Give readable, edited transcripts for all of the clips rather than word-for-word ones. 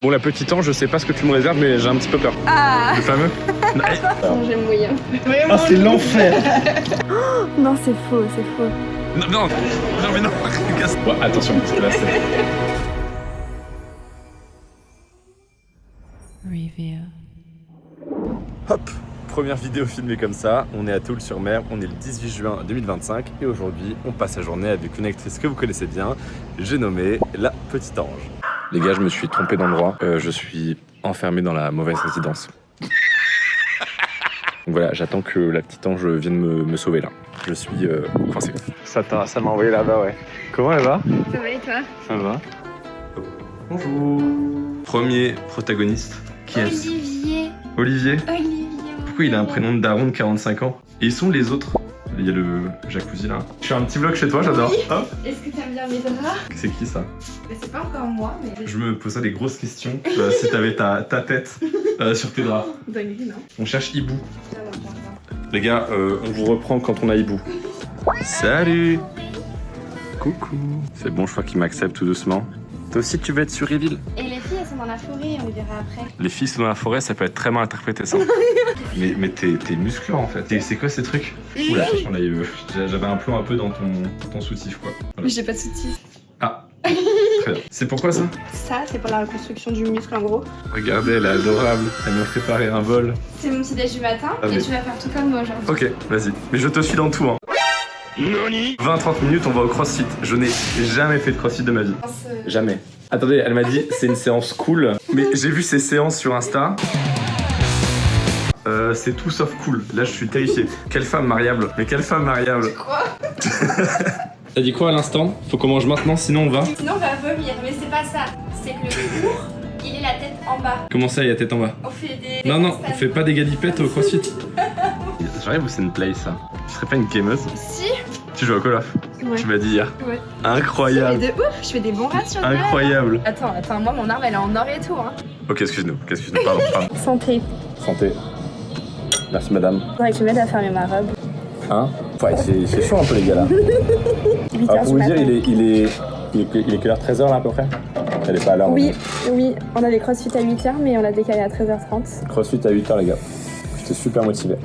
Bon, la petite ange, je sais pas ce que tu me réserves, mais j'ai un petit peu peur. Ah. Le fameux. Non, j'aime moyen. Ah, c'est l'enfer. Non, c'est faux, c'est faux. Non, mais non. Bon, attention, parce que là, c'est... Reveal. Hop, première vidéo filmée comme ça. On est à Toul-sur-Mer, on est le 18 juin 2025 et aujourd'hui, on passe la journée avec une actrice que vous connaissez bien. J'ai nommé la Petite Ange. Les gars, je me suis trompé d'endroit. Je suis enfermé dans la mauvaise résidence. Donc voilà, j'attends que la Petite Ange vienne me sauver là. Je suis coincé. Ça m'a envoyé là-bas, ouais. Comment elle va? Ça va et toi? Ça va. Bonjour. Premier protagoniste. Qui est-ce? Olivier. Olivier. Olivier. Pourquoi il a un prénom de daron de 45 ans? Et ils sont les autres? Il y a le jacuzzi là. Je fais un petit vlog chez toi, j'adore. Oui. Hop. Est-ce que t'aimes bien mes draps? C'est qui ça? Bah, c'est pas encore moi, mais... Je me posais des grosses questions. Si t'avais ta tête sur tes draps. Dinguerie, non? On cherche Hibou. Ça va, ça va. Les gars, on vous reprend quand on a Hibou. Salut. Coucou. C'est bon, je crois qu'il m'accepte tout doucement. Toi aussi, tu veux être sur Reveal? Et les filles, elles sont dans la forêt, on les verra après. Les filles sont dans la forêt, ça peut être très mal interprété ça. mais t'es musclé en fait. C'est quoi ces trucs? Oula, attention là, j'avais un plomb un peu dans ton soutif quoi. Voilà. Mais j'ai pas de soutif. Ah, très bien. C'est pourquoi ça? Ça, c'est pour la reconstruction du muscle en gros. Regardez, elle est adorable. Elle m'a préparé un vol. C'est mon petit déj du matin Ah, et mais- tu vas faire tout comme moi aujourd'hui. Ok, vas-y. Mais je te suis dans tout hein. 20-30 minutes, on va au crossfit. Je n'ai jamais fait de crossfit de ma vie. Jamais. Attendez, elle m'a dit c'est une séance cool. Mais j'ai vu ces séances sur Insta. C'est tout sauf cool. Là, je suis terrifié. Quelle femme mariable. Mais quelle femme mariable. Quoi? T'as dit quoi à l'instant? Faut qu'on mange maintenant, sinon on va. Sinon on va vomir, mais c'est pas ça. C'est que le cours, il est la tête en bas. Comment ça, il y a tête en bas? On fait des... Non, on handstands. fait pas des galipettes au crossfit. J'arrive où c'est une play ça? Tu serais pas une gameuse? Si. Tu joues au Call of? Ouais. Tu m'as dit hier. Ouais. Incroyable. Mais de ouf, je fais des bons rats sur le Incroyable. Attends, moi mon arme elle est en or et tout hein. Ok, excuse-nous, pardon. Santé. Santé. Merci madame. Faudrait que je m'aide à fermer ma robe. Hein? Ouais, c'est chaud un peu les gars là. 8 Alors heures pour du vous dire, matin. il est quelle heure? 13h là à peu près? Elle est pas à l'heure. Oui, on a des crossfit à 8h mais on l'a décalé à 13h30. Crossfit à 8h les gars. J'étais super motivé.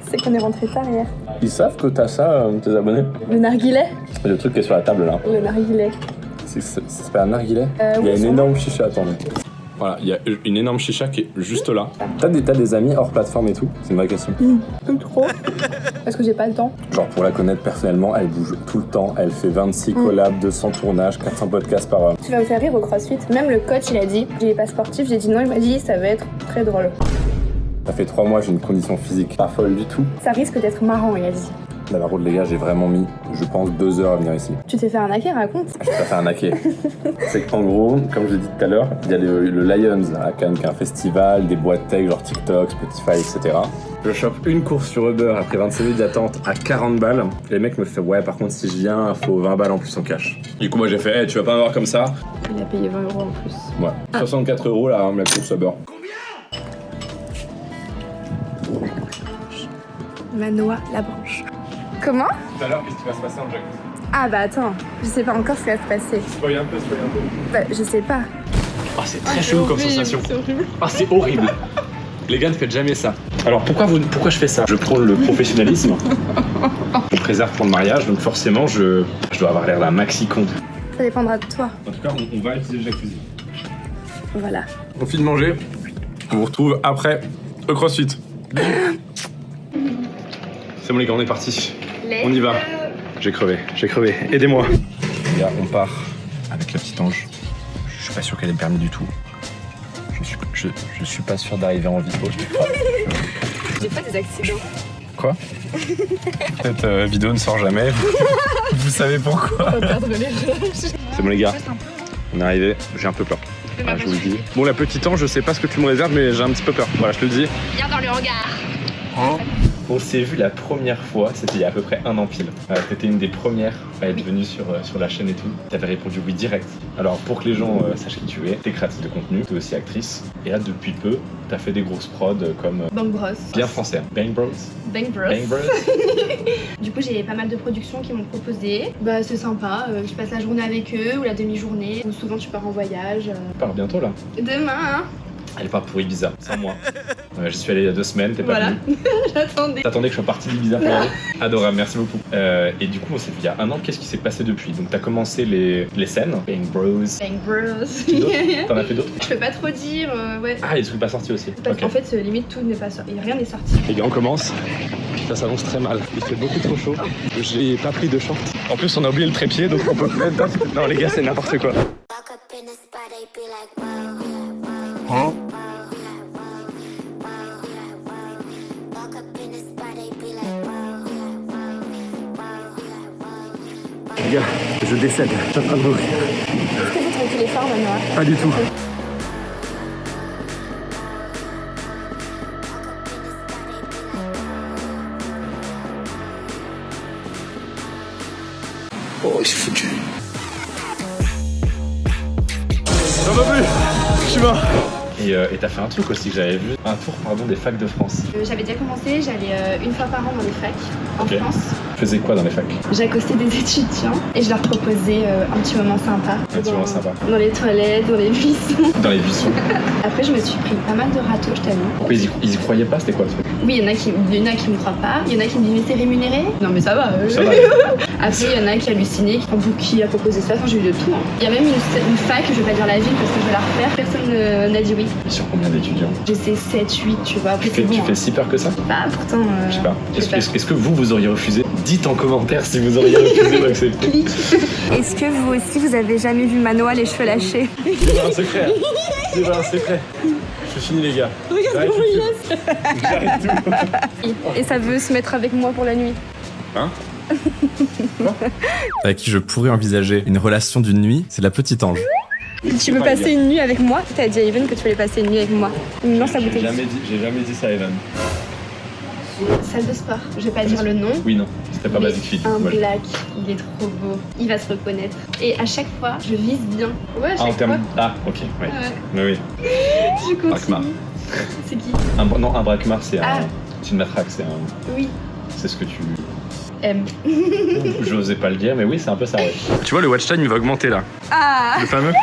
C'est qu'on est rentré tard hier. Ils savent que t'as ça, tes abonnés? Le narguilé? Le truc qui est sur la table là. Le narguilé. C'est pas un narguilé? Il y a oui, une sûrement. énorme chicha, attendez. Voilà, il y a une énorme chicha qui est juste là. T'as des amis hors plateforme et tout? C'est une vraie question. Plus trop. Parce que j'ai pas le temps. Genre pour la connaître personnellement, elle bouge tout le temps. Elle fait 26 collabs, 200 tournages, 400 podcasts par heure. Tu vas me faire rire au crossfit. Même le coach il a dit, il est pas sportif, j'ai dit non, il m'a dit ça va être très drôle. Ça fait 3 mois, j'ai une condition physique pas folle du tout. Ça risque d'être marrant, il a dit. Bah, par contre les gars, j'ai vraiment mis, je pense, 2 heures à venir ici. Tu t'es fait arnaquer, raconte. Je peux pas faire un hacker. C'est qu'en gros, comme je l'ai dit tout à l'heure, il y a le Lions à Cannes, qui est un festival, des boîtes tech genre TikTok, Spotify, etc. Je chope une course sur Uber après 25 minutes d'attente à 40 balles. Les mecs me font ouais, par contre, si je viens, il faut 20 balles en plus en cash. Du coup, moi j'ai fait, hey, tu vas pas m'avoir comme ça? Il a payé 20 € en plus. Ouais. 64 € là, la course Uber. Manoa la branche. Comment? Tout à l'heure, qu'est-ce qui va se passer en jacuzzi? Ah bah attends, je sais pas encore ce qui va se passer. Soyez un peu. Bah je sais pas. Ah, c'est très chelou comme sensation. Ah, c'est horrible. Les gars, ne faites jamais ça. Alors pourquoi je fais ça? Je prône le professionnalisme. On préserve pour le mariage, donc forcément je dois avoir l'air d'un maxi con. Ça dépendra de toi. En tout cas, on va utiliser le jacuzzi. Voilà. On finit de manger. On vous retrouve après le crossfit. C'est bon les gars, on est parti. On y va. J'ai crevé. Aidez-moi. Les gars, on part avec la petite Ange. Je suis pas sûr qu'elle ait le permis du tout. Je suis pas sûr d'arriver en vie. J'ai pas des accidents. Quoi? Cette vidéo ne sort jamais. Vous savez pourquoi? On va perdre les rushs. C'est bon les gars, on est arrivé. J'ai un peu peur. Ah, je vous le dis. Bon la petite Ange, je sais pas ce que tu me réserves, mais j'ai un petit peu peur. Voilà, je te le dis. Viens dans le hangar. On s'est vu la première fois, c'était il y a à peu près un an pile. T'étais une des premières à être venue sur la chaîne et tout. T'avais répondu oui direct. Alors pour que les gens sachent qui tu es, t'es créatrice de contenu, t'es aussi actrice. Et là depuis peu, t'as fait des grosses prods comme... Bang Bros. Bien français, hein. Bang Bros. Bang Bros. Bang Bros. Du coup, j'ai pas mal de productions qui m'ont proposé. Bah, c'est sympa. Je passe la journée avec eux ou la demi-journée. Ou souvent, tu pars en voyage. Tu pars bientôt là. Demain, hein. Elle part pour Ibiza, sans moi. J'y suis allé il y a 2 semaines, t'es pas Voilà. venu. J'attendais. T'attendais que je sois parti d'Ibiza pour aller. Adorable, merci beaucoup. Et du coup, on s'est vu il y a un an. Qu'est-ce qui s'est passé depuis? Donc t'as commencé les scènes, Bang Bros. Bang Bros. T'en as fait d'autres? Je peux pas trop dire, ouais. Ah, il y a des trucs pas sortis aussi. Parce Ok. qu'en fait, limite, tout n'est pas sorti. Rien n'est sorti. Les gars, on commence. Ça s'annonce très mal. Il fait beaucoup trop chaud. J'ai pas pris de short. En plus, on a oublié le trépied, donc on peut même pas. Non, les gars, c'est n'importe quoi. Hein? Les gars, je décède. Je suis en train de mourir. Est-ce que vous trouvez qu'il est fort maintenant? Pas du tout. Oh, c'est foutu. J'en peux plus. Je suis mort. Et t'as fait un truc aussi que j'avais vu, un tour des facs de France. J'avais déjà commencé, j'allais une fois par an dans les facs en Ok. France. Tu faisais quoi dans les facs? J'accostais des étudiants et je leur proposais un petit moment sympa. Un petit moment sympa. Dans les toilettes, dans les buissons. Dans les buissons. Après, je me suis pris pas mal de râteaux, je t'avoue. Pourquoi ils y croyaient pas? C'était quoi le truc? Oui, il y en a qui me croient pas. Il y en a qui me disent, mais c'est rémunéré? Non, mais ça va. Ça va. Après, il y en a qui hallucinaient, qui a proposé ça. Enfin, j'ai eu de tout. Hein. Il y a même une fac, je vais pas dire la ville parce que je vais la refaire. Personne n'a dit oui. Et sur combien d'étudiants? J'essaie 7, 8, tu vois. Après, c'est bon, Tu hein. fais si peur que ça? Bah, pourtant. Je sais pas. je sais pas. Est-ce que vous auriez refusé? Dites en commentaire si vous auriez refusé d'accepter. Clique. Est-ce que vous aussi, vous avez jamais vu Manoa les cheveux lâchés? J'ai un secret. J'ai un secret. Je suis fini les gars. Regarde J'arrête comment il tout. J'arrête tout. Et ça veut se mettre avec moi pour la nuit. Hein? Avec qui je pourrais envisager une relation d'une nuit, c'est la petite ange. Tu veux passer une nuit avec moi? T'as dit à Evan que tu voulais passer une nuit avec moi. Il me lance la bouteille. J'ai jamais dit ça à Evan. Salle de sport, je vais pas dire le nom. Oui, non, c'était pas Mais Basic Fit. un Moi, black, il est trop beau. Il va se reconnaître. Et à chaque fois, je vise bien. Ouais, à Ah, en chaque termes. fois. Ah, ok, ouais. Ouais. Oui, oui. Je continue. Braquemar. C'est qui? Non, un braquemar, c'est Ah. c'est une matraque, Oui. c'est ce que tu. M. Je n'osais pas le dire, mais oui, c'est un peu ça, ouais. Tu vois, le watch time, il va augmenter là. Ah. Le fameux.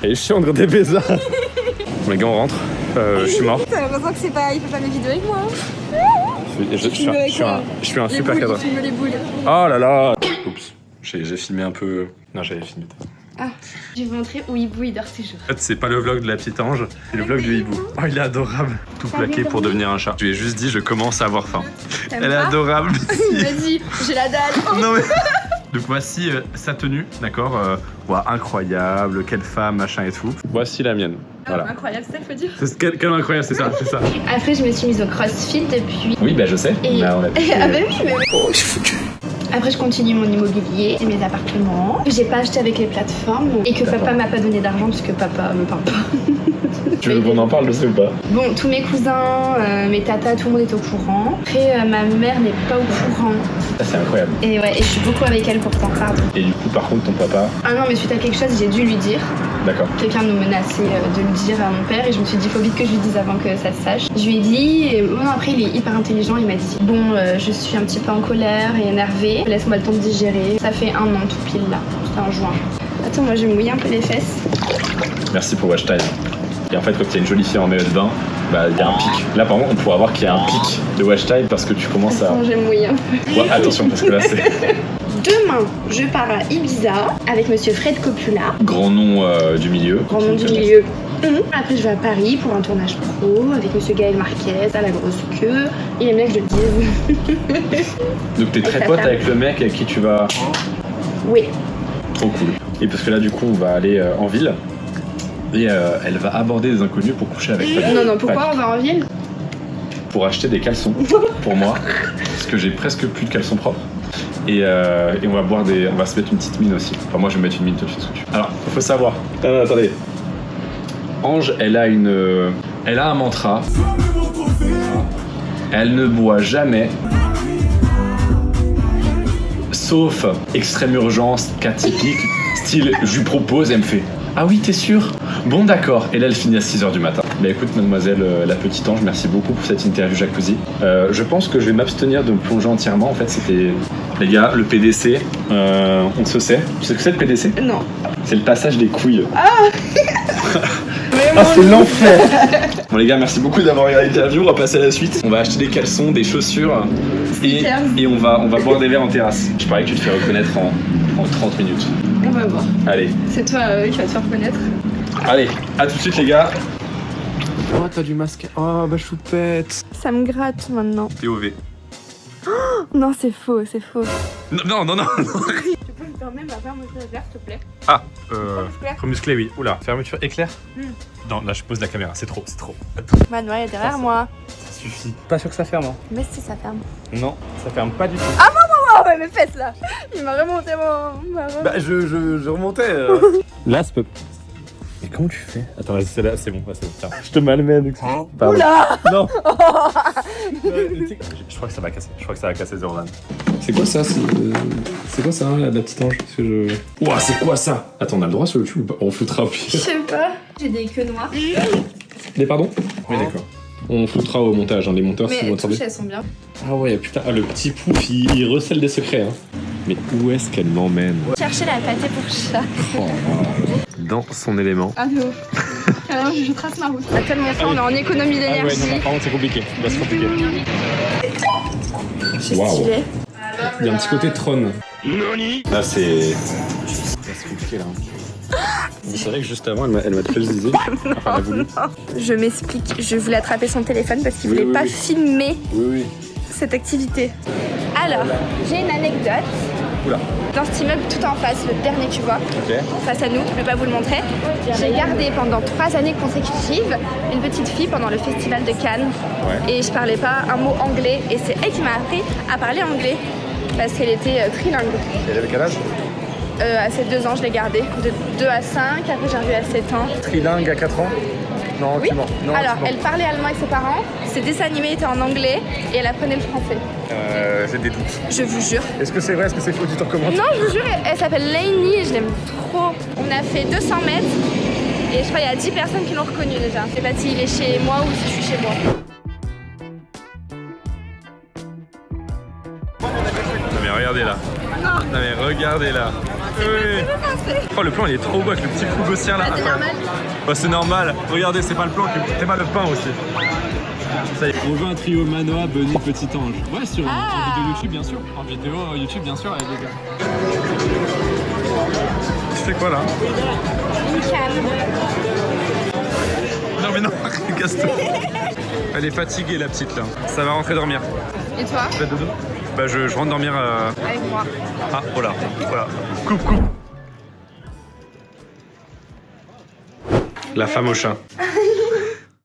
Et je suis entre des baisers. Les gars, on rentre. Je suis mort. T'as l'impression que c'est pas. Il fait jamais de vidéo avec moi. Je suis un super cadre. Filme les boules. Oh là là. Oups. J'ai filmé un peu. Non, j'avais filmé. Ah. Je vais montrer où Hibou il dort toujours. En fait, c'est pas le vlog de la petite ange, c'est le vlog du hibou. Oh, il est adorable. Tout plaqué pour devenir un chat. Je lui ai juste dit, je commence à avoir faim. T'aimes Elle est pas? adorable. Vas-y, j'ai la dalle. Non mais. Donc voici sa tenue, d'accord. Ouah, incroyable, quelle femme, machin et tout. Voici la mienne. Voilà. Incroyable, c'est ça qu'il faut dire. Quel incroyable, c'est ça, c'est ça. Après, je me suis mise au crossfit depuis. Oui, bah je sais. Et... Bah, on a ah bah oui, mais... Oh, c'est foutu. Après, je continue mon immobilier et mes appartements que j'ai pas acheté avec les plateformes et que papa m'a pas donné d'argent parce que papa me parle pas. Tu veux qu'on en parle, je sais ou pas? Bon, tous mes cousins, mes tatas, tout le monde est au courant. Après, ma mère n'est pas au courant. Ça, c'est incroyable. Et ouais, et je suis beaucoup avec elle pourtant, pardon. Et du coup, par contre, ton papa. Ah non, mais suite à quelque chose, j'ai dû lui dire. D'accord. Quelqu'un nous menaçait de le dire à mon père et je me suis dit, faut vite que je lui dise avant que ça se sache. Je lui ai dit, et bon, après, il est hyper intelligent, il m'a dit, bon, je suis un petit peu en colère et énervée, laisse-moi le temps de digérer. Ça fait 1 an tout pile là, c'était en juin. Attends, moi je vais mouiller un peu les fesses. Merci pour Watch Time. Et en fait, quand il y a une jolie fille en maillot de bain, bah il y a un pic. Là, par contre, on pourrait voir qu'il y a un pic de Watch Time parce que tu commences à. Attends, je vais mouiller un peu. Ouais, attention, parce que là, c'est. Demain, je pars à Ibiza avec monsieur Fred Coppola. Grand nom du milieu. Grand nom du milieu. Après, je vais à Paris pour un tournage pro avec monsieur Gaël Marquez à la grosse queue. Il aime bien que je le dise. Donc, t'es très Avec sa pote femme. avec le mec avec qui tu vas. Oui. Trop cool. Et parce que là, du coup, on va aller en ville. Et elle va aborder des inconnus pour coucher avec toi. Non, pourquoi on va en ville? Pour acheter des caleçons pour moi. Parce que j'ai presque plus de caleçons propres. Et on va boire on va se mettre une petite mine aussi. Enfin, moi, je vais me mettre une mine, toi, tu fais ce que tu veux. Alors, il faut savoir. Non, attendez. Ange, elle a un mantra. Elle ne boit jamais. Sauf extrême urgence, cas typique, style je lui propose, elle me fait ah oui t'es sûr? Bon d'accord, et là elle finit à 6h du matin. Bah écoute mademoiselle la petite ange, merci beaucoup pour cette interview jacuzzi. Je pense que je vais m'abstenir de me plonger entièrement, en fait c'était... Les gars, le PDC, on se sait. Tu sais ce que c'est le PDC? Non. C'est le passage des couilles. Vraiment. C'est l'enfer. Bon les gars, merci beaucoup d'avoir regardé l'interview, on va passer à la suite. On va acheter des caleçons, des chaussures et on va boire des verres en terrasse. Je parie que tu te fais reconnaître en 30 minutes. On va voir. Allez. C'est toi qui vas te faire reconnaître. Allez, à tout de suite les gars. Oh, t'as du masque. Oh, bah choupette. Ça me gratte maintenant. POV. Non, c'est faux, c'est faux. Non. Tu peux me permettre ma fermeture éclair, s'il te plaît? Ah, musclé. trop musclé, oui. Oula, fermeture éclair. Non, là je pose la caméra, c'est trop. Manuel est derrière moi. Ça suffit. Pas sûr que ça ferme. Hein. Mais si, ça ferme. Non, ça ferme pas du tout. Oh ouais, mes fesses là. Il m'a remonté mon... Bah je remontais. Là, ça peut... Mais comment tu fais? Attends, c'est là, c'est bon, tiens. Je te malmène. Pardon. Oula. Non. Je crois que ça va casser. Zordan. C'est quoi ça? C'est quoi ça, la petite ange? Parce que je... Ouah, c'est quoi ça? Attends, on a le droit sur le YouTube ou pas? On floutera au pire. Je sais pas. J'ai des queues noires. Des pardons? Oui, d'accord. On floutera au montage, hein, les monteurs si Mais vous les entendez. touches, elles sont bien. Ah ouais, putain, le petit pouf, il recèle des secrets. Hein. Mais où est-ce qu'elle m'emmène? Chercher la pâtée pour chat. Dans son élément. Ah non. Alors je trace ma route. À tellement ça, on est en économie d'énergie. par contre c'est compliqué. Là c'est compliqué. C'est Waouh. stylé. Il y a un petit côté trône. Là c'est... C'est compliqué là. C'est vrai que juste avant elle m'a fait l'idée. Enfin elle a voulu. Je m'explique. Je voulais attraper son téléphone parce qu'il voulait pas filmer Oui. cette activité. Alors, j'ai une anecdote. Oula. Dans cet immeuble tout en face, le dernier que tu vois, Ok. face à nous, je ne vais pas vous le montrer, j'ai gardé pendant 3 années consécutives une petite fille pendant le festival de Cannes. Ouais. Et je parlais pas un mot anglais et c'est elle qui m'a appris à parler anglais parce qu'elle était trilingue. Elle avait quel âge? À ses 2 ans, je l'ai gardée, de 2 à 5, après j'ai revu à 7 ans. Trilingue à 4 ans? Non, Oui. tu mens. Non, Alors, tu mens. elle parlait allemand avec ses parents, ses dessins animés étaient en anglais et elle apprenait le français. J'ai des doutes. Je vous jure. Est-ce que c'est vrai? Est-ce que c'est faux? Tu te recommandes? Non, je vous jure, elle s'appelle Lainey et je l'aime trop. On a fait 200 mètres et je crois qu'il y a 10 personnes qui l'ont reconnue déjà. Je sais pas s'il est chez moi ou si je suis chez moi. Non mais regardez là. Non mais regardez là. Oui. Oh le plan il est trop beau avec le petit coup gaussien là. C'est normal. Bah, c'est normal. Regardez c'est pas le plan, c'est pas le pain aussi. Ça y est. On veut un trio Manoa, Bunny, Petit Ange. Ouais sur en vidéo YouTube bien sûr. En vidéo YouTube bien sûr avec les gars. C'est quoi là? Une canne. Non mais non, casse-toi. Elle est fatiguée la petite là. Ça va rentrer dormir. Et toi? Tu fais dodo? Bah je rentre dormir Avec moi. Ah voilà. Coupe. La femme au chat.